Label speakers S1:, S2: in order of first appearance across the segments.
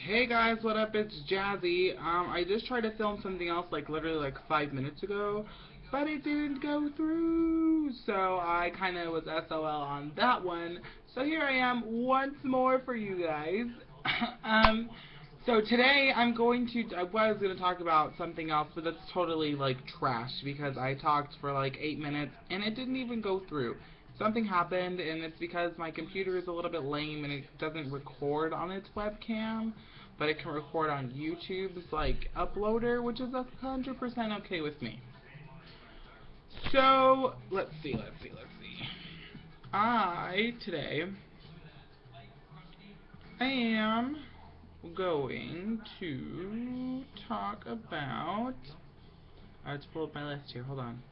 S1: Hey guys, what up? It's Jazzy. I just tried to film something else like literally like 5 minutes ago, but it didn't go through. So I kind of was SOL on that one. So here I am once more for you guys. um, so today I was going to talk about something else, but that's totally like trash because I talked for like 8 minutes and it didn't even go through. Something happened, and it's because my computer is a little bit lame and it doesn't record on its webcam, but it can record on YouTube's like uploader, which is 100% okay with me. So let's see. Today I am going to talk about. I have to pull up my list here. Hold on.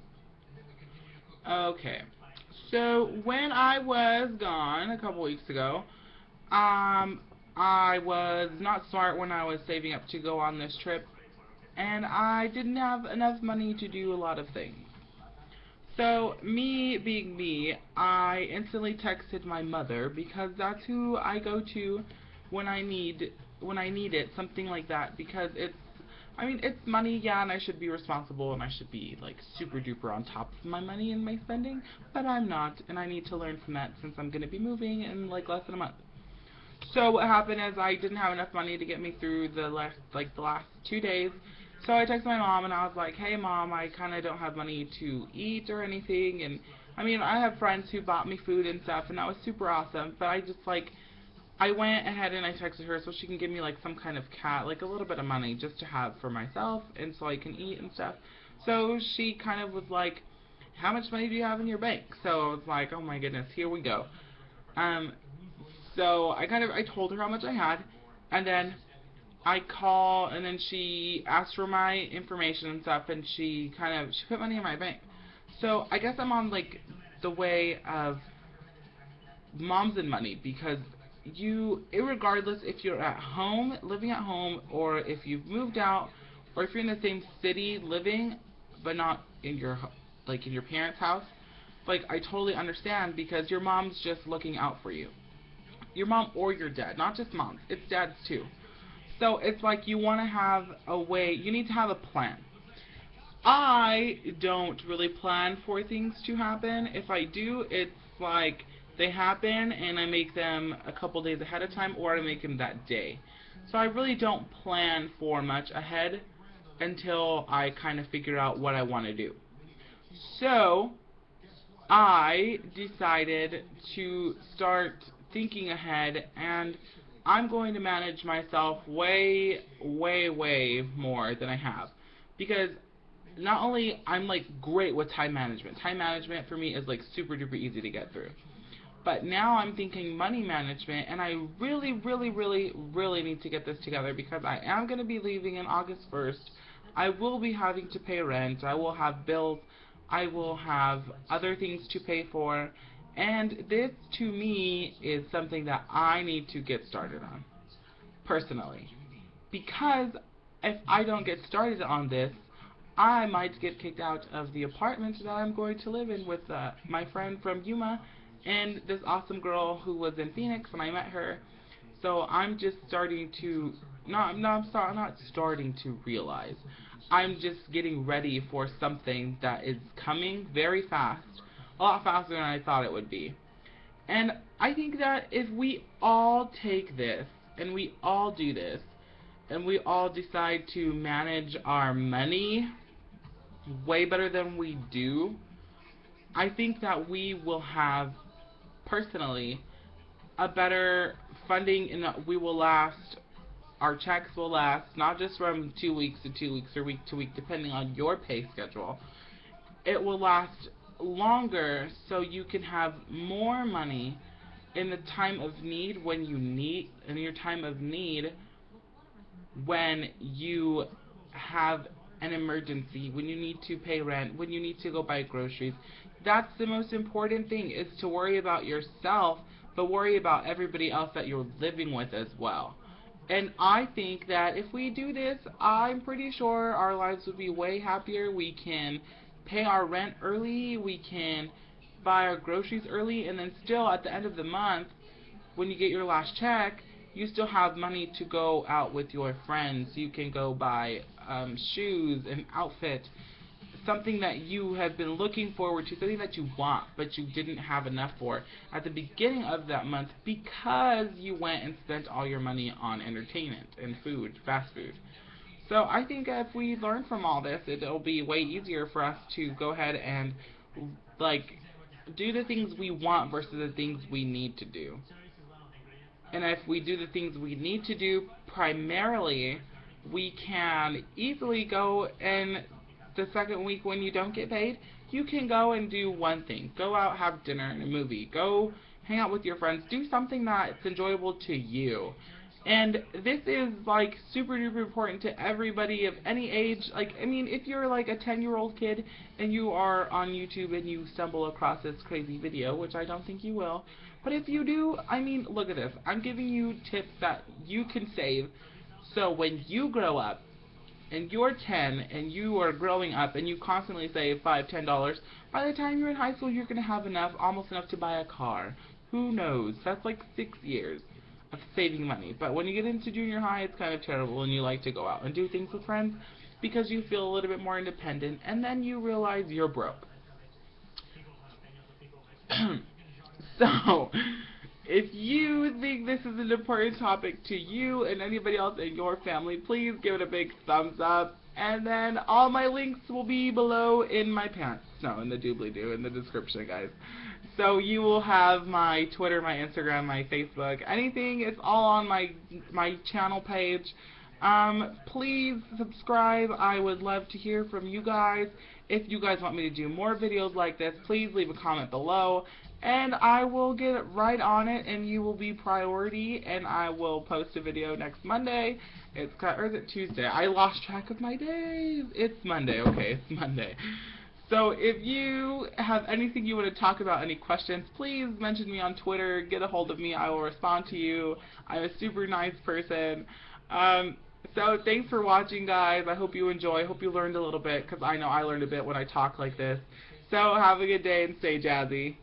S1: Okay. So when I was gone a couple weeks ago, um, I was not smart when I was saving up to go on this trip, and I didn't have enough money to do a lot of things. So, me being me, I instantly texted my mother because that's who I go to when I need it, something like that, because it's money, yeah, and I should be responsible and I should be like super duper on top of my money and my spending, but I'm not, and I need to learn from that since I'm going to be moving in like less than a month. So what happened is I didn't have enough money to get me through the last 2 days. So I texted my mom and I was like, "Hey mom, I kind of don't have money to eat or anything." And I mean, I have friends who bought me food and stuff, and that was super awesome. But I went ahead and I texted her so she can give me like some kind of like a little bit of money just to have for myself and so I can eat and stuff. So she kind of was like, "How much money do you have in your bank?" So I was like, "Oh my goodness, here we go." Um, so I told her how much I had, and then and then she asked for my information and stuff, and she put money in my bank. So I guess I'm on like the way of moms and money because irregardless if you're at home, living at home, or if you've moved out, or if you're in the same city living, but not in in your parents' house, like I totally understand because your mom's just looking out for you. Your mom or your dad, not just moms, it's dads too. So it's like you want to have a way, you need to have a plan. I don't really plan for things to happen. If I do, it's like they happen and I make them a couple days ahead of time or I make them that day. So I really don't plan for much ahead until I kind of figure out what I want to do. So I decided to start thinking ahead, and I'm going to manage myself way, way, way more than I have. Because not only I'm like great with time management. Time management for me is like super duper easy to get through. But now I'm thinking money management, and I really, really, really, really need to get this together because I am going to be leaving in August 1st. I will be having to pay rent. I will have bills. I will have other things to pay for. And this, to me, is something that I need to get started on, personally. Because if I don't get started on this, I might get kicked out of the apartment that I'm going to live in with my friend from Yuma and this awesome girl who was in Phoenix when I met her. So I'm just starting to not starting to realize. I'm just getting ready for something that is coming very fast, a lot faster than I thought it would be. And I think that if we all take this and we all do this and we all decide to manage our money way better than we do, I think that we will have, personally, a better funding and that we will last, our checks will last not just from 2 weeks to 2 weeks or week to week, depending on your pay schedule. It will last longer so you can have more money in the time of need in your time of need when you have an emergency, when you need to pay rent, when you need to go buy groceries. That's the most important thing, is to worry about yourself, but worry about everybody else that you're living with as well. And I think that if we do this, I'm pretty sure our lives would be way happier. We can pay our rent early, we can buy our groceries early, and then still at the end of the month, when you get your last check, you still have money to go out with your friends. You can go buy shoes, an outfit, something that you have been looking forward to, something that you want but you didn't have enough for at the beginning of that month because you went and spent all your money on entertainment and food, fast food. So I think if we learn from all this, it'll be way easier for us to go ahead and like do the things we want versus the things we need to do. And if we do the things we need to do primarily, we can easily go and the second week when you don't get paid, you can go and do one thing. Go out, have dinner and a movie. Go hang out with your friends. Do something that's enjoyable to you. And this is like super duper important to everybody of any age. Like, I mean, if you're like a 10-year-old kid and you are on YouTube and you stumble across this crazy video, which I don't think you will, but if you do, I mean, look at this. I'm giving you tips that you can save so when you grow up and you're 10 and you are growing up and you constantly save $5, $10, by the time you're in high school, you're going to have enough, almost enough to buy a car. Who knows? That's like 6 years of saving money. But when you get into junior high, it's kind of terrible and you like to go out and do things with friends because you feel a little bit more independent, and then you realize you're broke. So, if you think this is an important topic to you and anybody else in your family, please give it a big thumbs up. And then all my links will be below in my pants. No, in the doobly-doo, in the description, guys. So you will have my Twitter, my Instagram, my Facebook, anything. It's all on my channel page. Please subscribe. I would love to hear from you guys. If you guys want me to do more videos like this, please leave a comment below. And I will get right on it, and you will be priority, and I will post a video next Monday. Or is it Tuesday? I lost track of my days. It's Monday, okay, it's Monday. So if you have anything you want to talk about, any questions, please mention me on Twitter, get a hold of me, I will respond to you. I'm a super nice person. So thanks for watching, guys. I hope you enjoy. I hope you learned a little bit, because I know I learned a bit when I talk like this. So have a good day and stay jazzy.